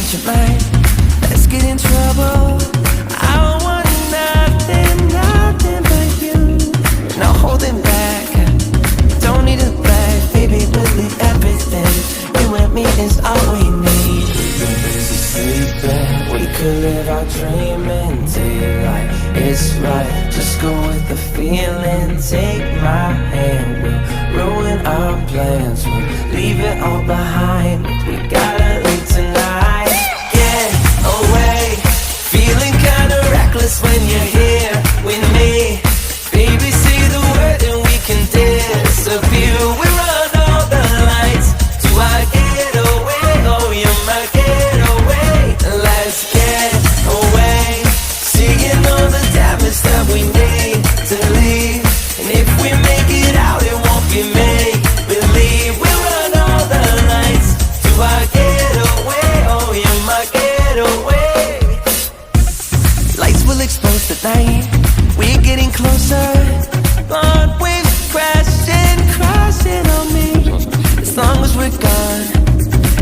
change your mind. Let's get in trouble. I don't want nothing but you. No holding back, don't need a bag. Baby, we'll leave everything. You and me is all we need. We've been busy sleeping. We could live our dream in daylight. It's right, just go with the feeling. Take my hand, we'll ruin our plans. We'll leave it all behind. We gotta leave tonight. Get away, feeling kinda reckless when you're here with me. Baby, say the word and we can disappear. We run all the lights to our getaway. Oh, you're my getaway. Let's get away, seeing all the damage that we need to leave. And if we make it out, it won't be make believe. We run all the lights to our getaway. Oh, you're my getaway. Lights will expose the night. We're getting closer. Blonde waves crashing on me. As long as we're gone,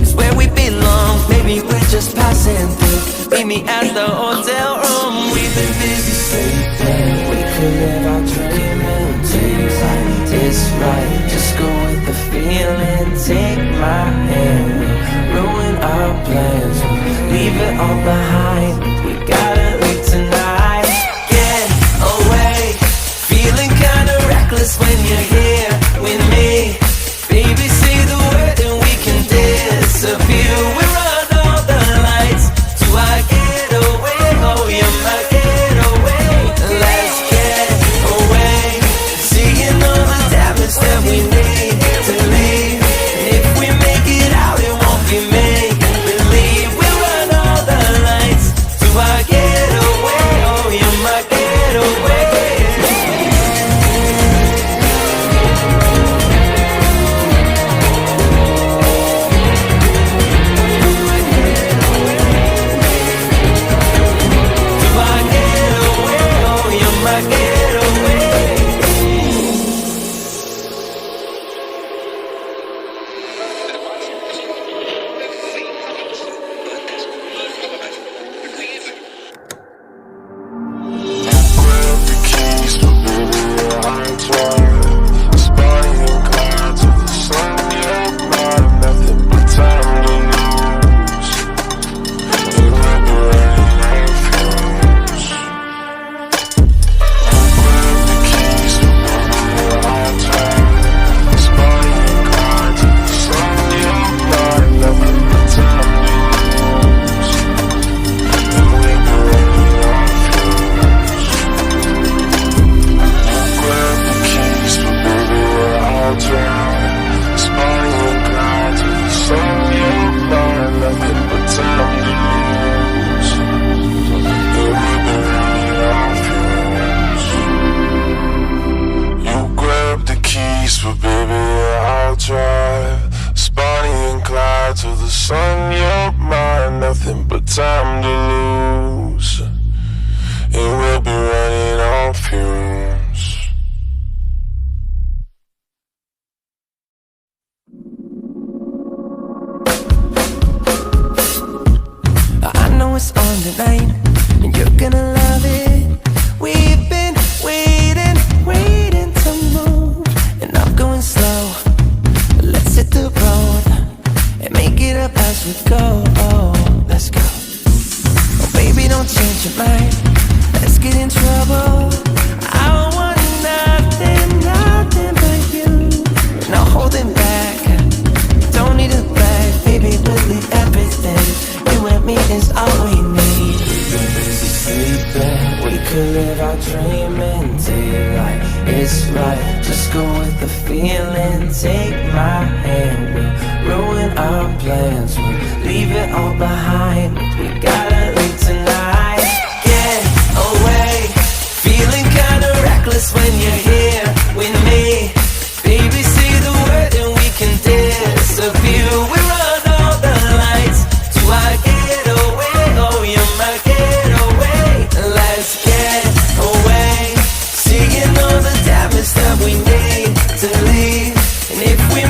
it's where we belong. Maybe we're just passing through. Meet me at the hotel room. We've been busy sleeping. We could live our dream in daylight. It's right, just go with the feeling. Take my hand, we'll ruin our plans. We'll leave it all behind. We gotta leave tonight. Get away, feeling kinda reckless when you're here with me. Baby, say the word and we can disappear. We run all the lights to our getaway. Oh, you're my getaway. Let's get away, seeing all the damage that we need to leave. And if we make it out, it won't be make believe. We run all the lights to our getaway. Oh, you're my getaway.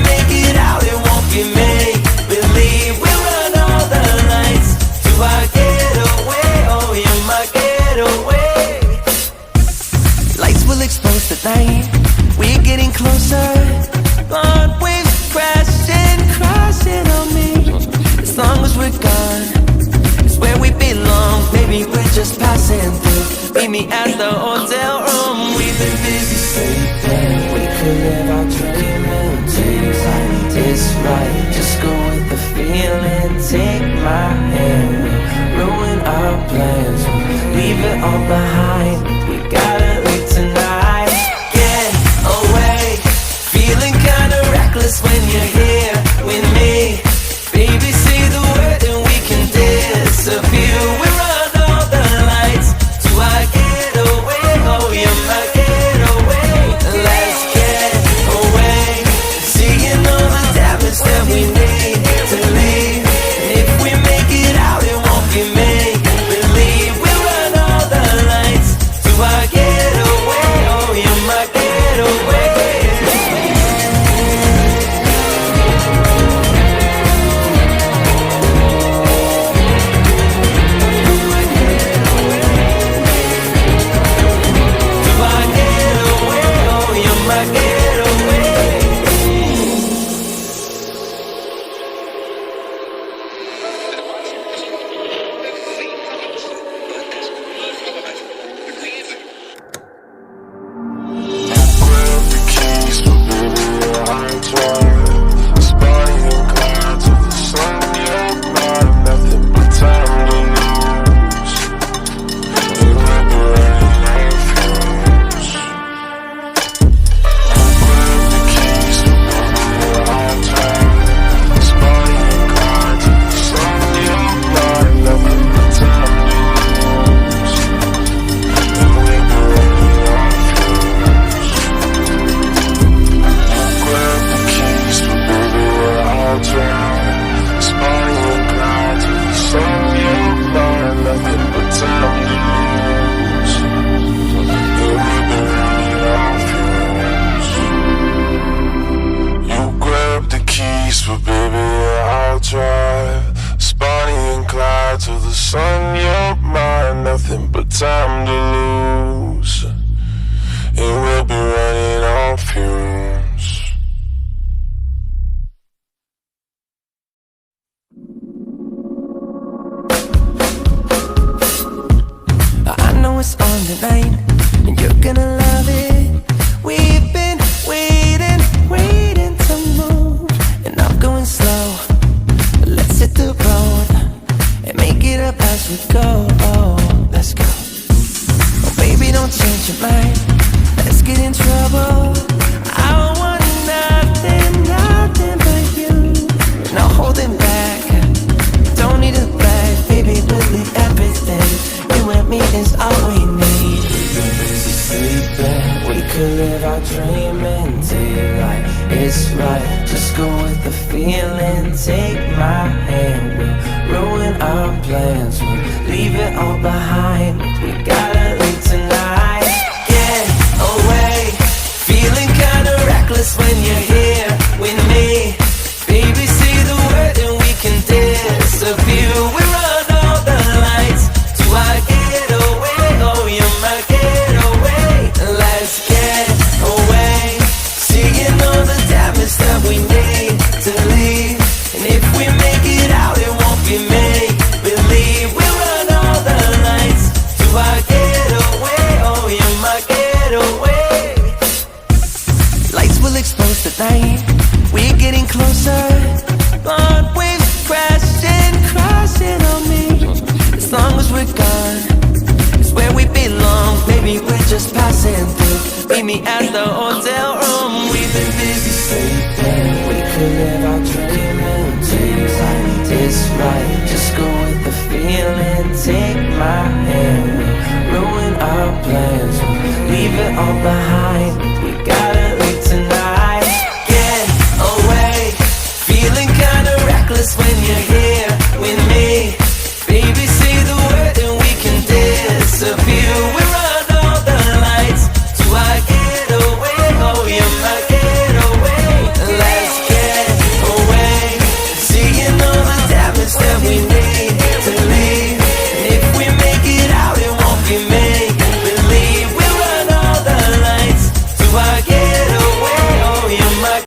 Make it out, it won't be make believe. We run all the lights me at the hotel room. We've been busy sleeping. We could live our dreaming. Daylight is right. Just go with the feeling. Take my hand. We'll ruin our plans. We'll leave it all behind. We gotta leave tonight. Get away. Feeling kinda reckless when you're here with me. Baby, say the word and we can disappear. We run all the lights. Do I get away? Oh, you're my getaway. Let's get away. Seeing all the damage that we need to leave. And if we make it out, it won't be make believe. We run all the lights. Do I get away? Oh, you're my getaway. Time to lose, and we'll be running on fumes. I know it's on tonight, and you're gonna love it. We've been waiting to move, and I'm going slow. Let's hit the road and make it up as we go. Let's go. Oh, baby, don't change your mind. Let's get in trouble. I want nothing but you. No holding back. Don't need a bag, baby. Believe everything. You and me is all we need. We've been busy sleeping. We could live our dreaming. Daylight is right. Just go with the feeling. Take my hand. We'll ruin our plans. We'll leave it all behind. We gotta leave tonight. Get away. Feeling kinda reckless when you're here with me. Baby, say the word and we can disappear. We run all the lights. Do I get away? Oh, you're my getaway. Let's get away. Seeing all the damage that we need to leave. And if we make it out, it won't be make believe. We run all the lights. Do I get away? Oh, you're my getaway. Lights will expose the night. We're getting closer. Blonde waves crashing on me. As long as we're gone, it's where we belong. Baby, we're just passing through. Meet me at the hotel room. We've been busy sleeping. We could live our dreaming. Daylight is right. Just go with the feeling. Take my hand. We'll ruin our plans. We'll leave it all behind.